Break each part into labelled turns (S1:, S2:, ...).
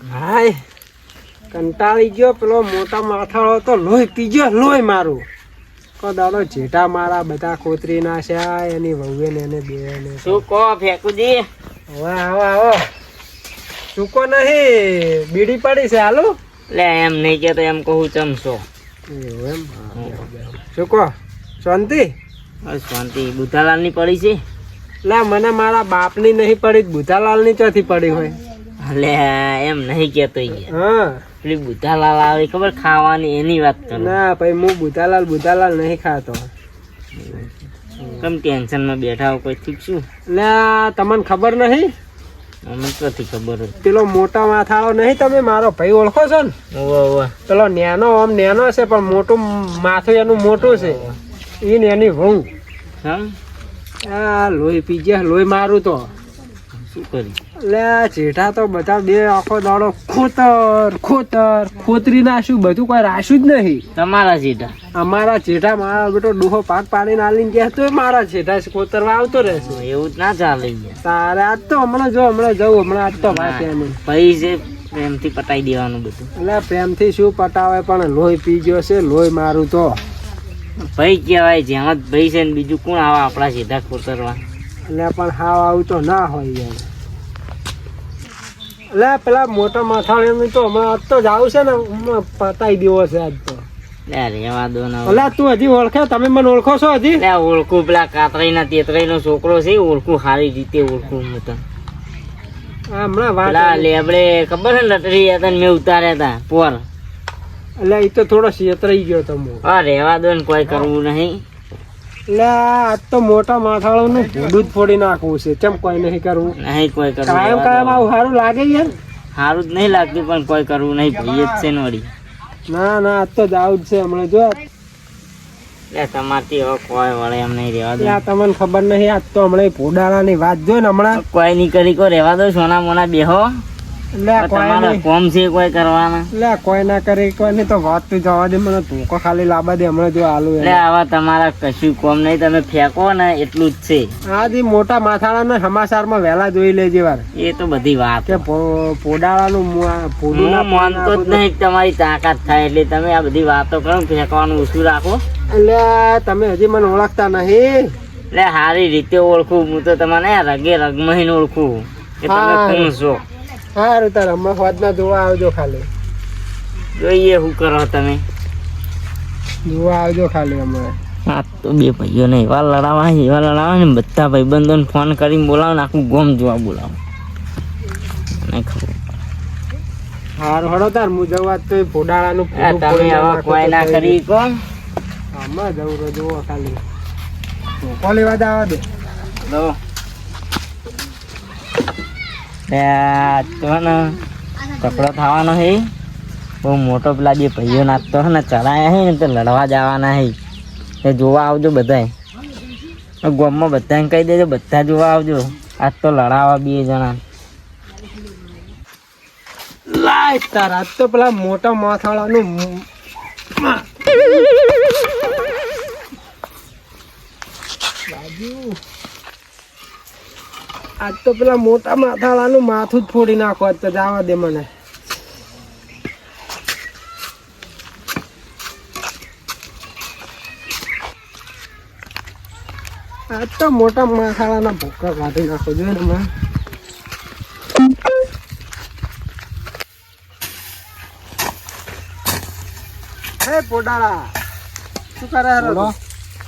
S1: હાય કંટાળી ગયો પેલો મોટા માથાળો તો લોહી પીજો લોહી મારું કો દાડો જેઠા મારા બધા કોતરી નાખ્યા એની વહુએ ને એને બે ને
S2: શું કહો ફેકુજી?
S1: હવે આવો ચૂકો નહીં બીડી પડી છે હાલો
S2: લે એમ નહીં કેતો એમ કહું ચમસો
S1: એવું એમ શું કહો શાંતિ
S2: શાંતિ બુધાલાલ ની પડી છે?
S1: લા મને મારા બાપની નહીં પડી બુધાલાલ ની ચોથી પડી હોય
S2: લે એમ નહીં કેતો
S1: હા
S2: પેલી બુધાલાલ આવે ખબર ખાવાની એની વાત કરો.
S1: ના ભાઈ હું બુધાલાલ નહીં ખાતો
S2: કેમ ટેન્શન માં બેઠા હો કોઈ ઠીક શું?
S1: લે તમને ખબર નહીં
S2: અમને ક્યાંથી ખબર હોય?
S1: પેલો મોટા માથાળો નહીં તમે મારો ભાઈ ઓળખો છો ને
S2: ઓવા
S1: પેલો નેનો આમ નેનો છે પણ મોટું માથું એનું મોટું છે એ ને એની વહુ
S2: હા
S1: આ લોહી પી ગયા લોહી મારું તો
S2: શું કરી?
S1: એટલે જેઠા તો બધા બે આખો દાડો ખોતરી નાશું બધું કોઈ રાશું જ નહીં.
S2: તમારા જેઠા?
S1: અમારા જેઠા મારા બેટો ડોહો પાક પાડીને આલીને ગયા તો મારા જેઠા કોતરવા આવતો રહેશે.
S2: એવું જ ના ચાલે યાર.
S1: તારે આજ તો હમણાં જવું હમણાં આજ તો વાત એની
S2: ભાઈ છે પ્રેમથી પટાઈ દેવાનું બધું.
S1: એટલે પ્રેમથી શું પટાવે પણ લોહી પી ગયો છે લોહી મારું તો
S2: ભાઈ કહેવાય જેમ જ ભાઈ છે ને બીજું કોણ આવા આપણા સીધા ખોતરવા?
S1: એટલે પણ હાવ આવું તો ના હોય યાર. એટલે પેલા મોટા માથાળીનું તો હમણાં આજ તો જાવું છે ને હમણાં પતાઈ દેવો છે આજ તો.
S2: લે રેવા દો ને.
S1: એટલે તું હજી ઓળખે તમે મને ઓળખો છો હજી?
S2: લે ઓળખું પેલા કાતરાઈ ના તેતરાઈ નો છોકરો છે ઓળખું સારી રીતે ઓળખું હું તો.
S1: હમણાં વાત
S2: પેલા લેબડે ખબર છે લટરી હતા ને મેં ઉતાર્યા હતા પોર.
S1: એટલે એ તો થોડો છેતરાઈ ગયો તમે.
S2: હા રેવા દો ને કોઈ કરવું નહીં.
S1: એટલે આજ તો મોટા માથાળોનું ભૂંડું જ ફોડી નાખવું છે કેમ કોઈ નહીં કરવું?
S2: નહીં કોઈ કરવું.
S1: કાયમ આવું સારું લાગે યાર?
S2: સારું જ નહીં લાગતું પણ કોઈ કરવું નહીં ભાઈ જ છે ને વળી.
S1: ના આજ તો જાવું જ છે હમણાં જો.
S2: લે તમારથી હવે કોઈ વળે એમ નહીં રેવા દો.
S1: આ તમને ખબર નહીં આજ તો હમણાં ભૂડાળાની વાત જોઈ ને હમણાં
S2: કોઈ નહીં કરી કો રેવા દો સોના મોના બેહો.
S1: એટલે
S2: તમારા કોમ છે કોઈ કરવાના.
S1: એટલે કોઈ ના કરે કોઈ નહીં તો વાત તું જવા દે મને ધોકો ખાલી લાવવા દે હમણાં જો આલુ
S2: એટલે આવા તમારા કશું કોમ નહીં તમે ફેંકો ને એટલું જ છે.
S1: આજી મોટા માથાળાના સમાચારમાં વહેલા જોઈ લેજે વાર
S2: એ તો બધી વાત
S1: કે પોડાળાનું પોડું
S2: હું માનતો જ નહીં કે તમારી તાકાત થાય એટલે તમે આ બધી વાતો કરો ને ફેંકવાનું ઓછું રાખો.
S1: એટલે તમે હજી મને ઓળખતા નહીં.
S2: એટલે સારી રીતે ઓળખું હું તો તમને રગે રગમહીને ઓળખું કે તમે કોણ છો.
S1: સારું તાર હમણાં હોદના જોવા આવજો ખાલી.
S2: જોઈએ શું કરો તમે.
S1: જોવા આવજો ખાલી હમણાં.
S2: આ તો બે ભાઈઓને એવા લડાવા ને બધા ભાઈબંધોને ફોન કરીને બોલાવો ને આખું ગોમ જોવા બોલાવો. નહીં ખબર.
S1: સારું હળો તાર હું જવા તો પોડાળાનું
S2: તમે આવા કોઈ ના કરી કો.
S1: આમાં જવું તો જોવો ખાલી ધોકો લેવા જવા દે.
S2: તો કપડો થવાનો હે બહુ મોટો. પેલા જે ભાઈઓ નાચતો હે ને ચડાયા હે ને તો લડવા જવાના હે એ જોવા આવજો બધાય. ગામમાં બધાને કહી દેજો બધા જોવા આવજો. આજ તો લડાવા બે જણા.
S1: લાય તાર આજ તો પેલા મોટા માથાળાનું આજ તો પેલા મોટા માથાળાનું માથું જ ફોડી નાખો આજ તો જવા દે મને. આજ તો મોટા માથાળાના ભૂક્કા કાઢી નાખો જોઈએ ને હમણાં. હે પોડાળા શું કરે હેરો?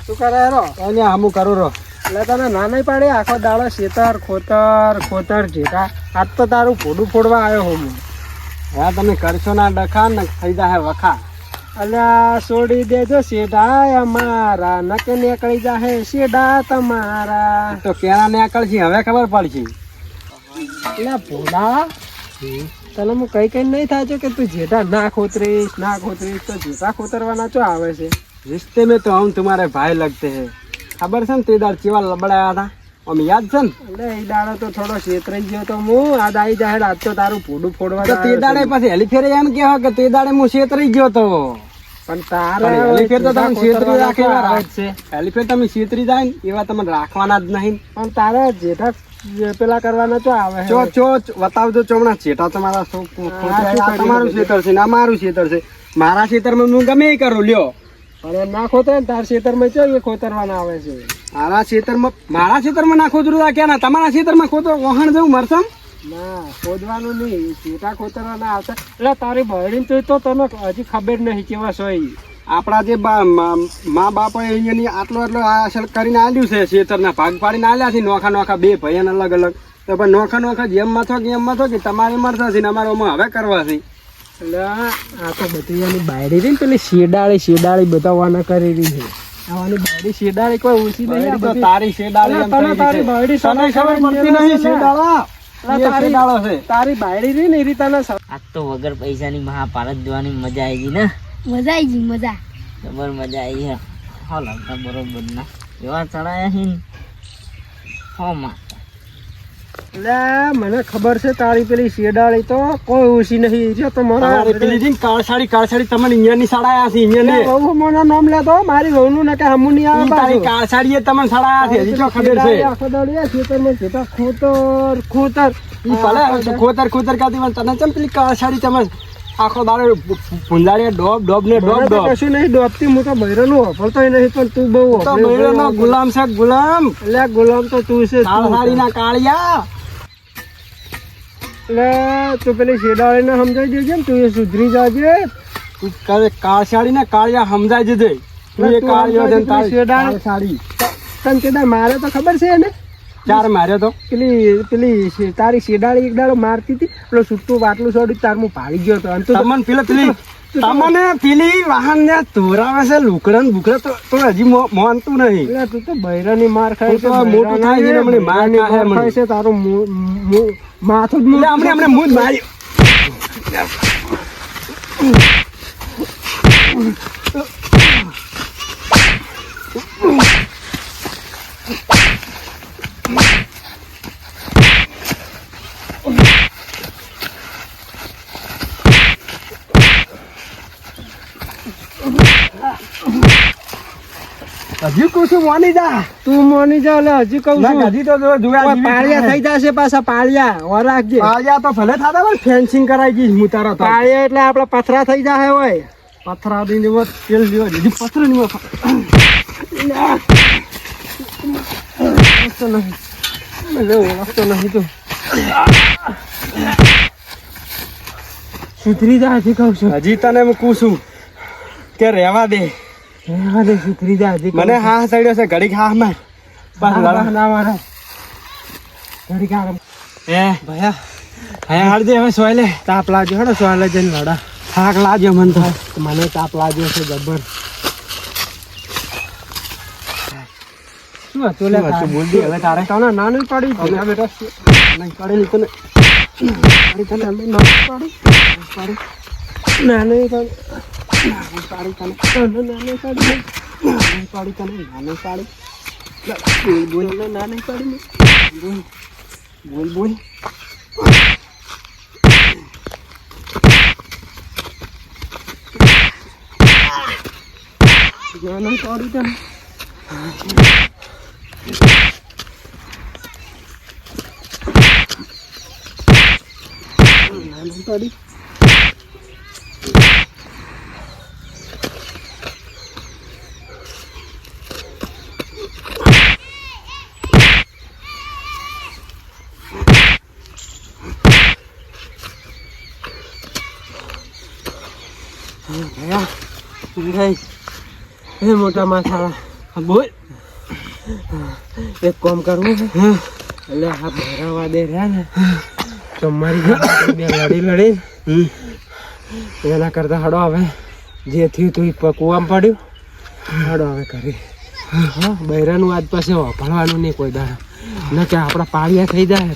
S1: શું કરે હેરો? એને આમું કરું રહો. એટલે તને ના નહીં પાડે આખો દાડો ખેતર ખોતર જેઠા આજ તો તારું ફોડું ફોડવા આવ્યો હું. હા તમે કરશો ના ડખા ને થઈ જાય વખા. અલ્યા છોડી દેજો શેઢા અમારા નકે નીકળી જાહે શેઢા તમારા. તો કેના નીકળશે હવે ખબર પડશે. એટલે ભોળા તને હું કઈ નહીં થાય છે કે તું જેઠા ના ખોતરીશ તો જેઠા ખોતરવાના ચો આવે છે. रिश्ते में तो हम तुम्हारे भाई लगते हैं. खबर છે ને તે દાડ કેવા લબડાયા હતા આમ યાદ છે ને? એટલે એ દાડો તો થોડો છેતરાઈ ગયો તો હું આજ આવી જાય આજ તો તારું ફોડું ફોડવા. તે દાડે પછી હેલી ફેરે એમ કહો કે તે દાડે હું છેતરાઈ ગયો તો. પણ તારે હેલી ફેર તો તમે છેતરી રાખેલા છે. હેલી ફેર તમે છેતરી જાય ને એવા તમને રાખવાના જ નહીં. પણ તારે જેઠા પેલા કરવાના તો આવે
S3: ચો બતાવજો ચોમણા ચેટા તમારા તમારું ખેતર છે ને આ મારું ખેતર છે. મારા ખેતરમાં હું ગમે એ કરું લ્યો.
S1: અને એમ ના ખોતરે ને તાર ખેતરમાં ચો એ ખોતરવાના આવે છે.
S3: મારા ખેતરમાં ના ખોતરું ક્યાં ના તમારા ખેતરમાં ખોતરો વહાણ જેવું મરસમ
S1: ના ખોદવાનું નહીં, ચેટા ખોતરવાના આવતા. એટલે તારી બહેરી તો તને હજી ખબર નહીં કેવા સોય.
S3: આપણા જે મા બાપા અહીંયાની આટલો અસર કરીને આલ્યું છે ખેતરના ભાગ પાડીને આલ્યા છે નોખા બે ભાઈઓને અલગ અલગ. તો પણ નોખા જેમ મથો કે એમ મથો કે તમારે મરતા છે ને અમારે હવે કરવા છે.
S1: એટલે આ તો બધી એની બાયડી રહી ને પેલી શેડાળી બતાવવાના કરી રહી છે. આવાની બાયડી શેડાળી કોઈ ઓછી નહીં. આ બધી
S3: તારી શેડાળી એમ
S1: તને તારી બાયડી
S3: તને ખબર પડતી નહીં શેડાળા.
S1: તારી બાયડી રહી ને એ રીતે
S2: આજ તો વગર પૈસાની મહાભારત જોવાની મજા આવી ગઈ ને.
S4: મજા આવી ગઈ મજા.
S2: જબર મજા આવી હે. હો લાગતા બરોબર ના એવા ચડાયા હે ને. હો માતા
S1: એટલે મને ખબર છે તારી પેલી શેડાળી તો કોઈ ઓછી નહીં. જો તો
S3: તમારે પેલી છે ને કાળસાડી તમને અહીંયાની સડાયા છે અહીંયાની.
S1: વહુ મોના નામ લેતો મારી વહુનું ને કે હમું નહીં આવે.
S3: તારી કાળસાડીએ તમને સડાયા છે હજી તો ખબર છે.
S1: આખો દાડો ખેતરમાં જતા ખોતર
S3: ઈ ભલે ખોતર કાતી પણ તને ચમ પેલી કાળસાડી તમે આખો દાડો ભૂંડાળીએ ડોબ ને ડોબ
S1: કશું નહીં ડોબતી. હું તો બૈરાનું વાપરતોય નહીં પણ તું બહુ
S3: તો બૈરાનો ગુલામ છે ગુલામ.
S1: એટલે ગુલામ તો તું છે.
S3: કાળસાડીના કાળિયા.
S1: એટલે તું પેલી શેડાળીને સમજાઈ દેજે ને તું એ સુધરી જાજે.
S3: કાળસાડીને કાળિયા સમજાય જજે. તું એ કાળિયો છે ને તારી કાળસાડી.
S1: તને કેદાર મારે તો ખબર છે ને
S3: ચાર માર્યો તો
S1: પેલી તારી શેડાળી એક દાડો મારતી હતી. પેલો છૂટું બાટલું છોડી તાર હું પાડી ગયો હતો.
S3: તમને તમને પેલી વાહન ને તોરાવે છે લુકડા ને બુકડા તો હજી માનતું નહીં.
S1: તું તો બૈરાની માર ખાય છે.
S3: મોટું થાય છે ને હમણાં માર ખાય
S1: છે તારું માથું જ
S3: હમણે મૂળ મારી. હજી કહું છું મોની જા.
S1: તું મોની જા. એટલે હજી કહું છું
S3: હજી તો
S1: પાળિયા થઈ જશે પાછા. પાળિયા રાખજે.
S3: પાળિયા તો ભલે થતા હોય ફેન્સિંગ કરાઈ ગઈ હું તારા
S1: પાળિયા એટલે આપડે પથરા થઈ જાય હોય.
S3: પથરા દઈને તેલ લેવા દીધી પથર નહીં
S1: ઓળખતો નહીં તું. સુધરી જા હજી કહું છું.
S3: હજી તને હું કહું છું કે રહેવા દે.
S1: સુધરી જા હજી.
S3: મને હા ચડ્યો છે ઘડીક હા માં
S1: ના મારા ઘડીક
S3: ભયા હા હાડજે હવે સોયલે
S1: તાપ લાગ્યો હેડો સોયલે જઈને લડા.
S3: થાક લાગ્યો મને તો.
S1: મને તાપ લાગ્યો છે જબર. શું હતું લે
S3: બોલ દે હવે તારે.
S1: તને ના નહીં પાડી બેટા
S3: નહીં પડેલી તને
S1: ના નહીં પાડી.
S3: બોલ
S1: મોટા માથા
S3: બોલ.
S1: એક કામ કરવું છે. એટલે આ ભેરાવા દે રહ્યા ને તો મારી બે લડી એના કરતા હડો હવે જે થયું તું કુવામાં પડ્યું. હડો હવે કરી હા બૈરાનું આજ પાસે વાપરવાનું નહીં કોઈ દાડા ન કે આપણા પાળિયા થઈ જાય.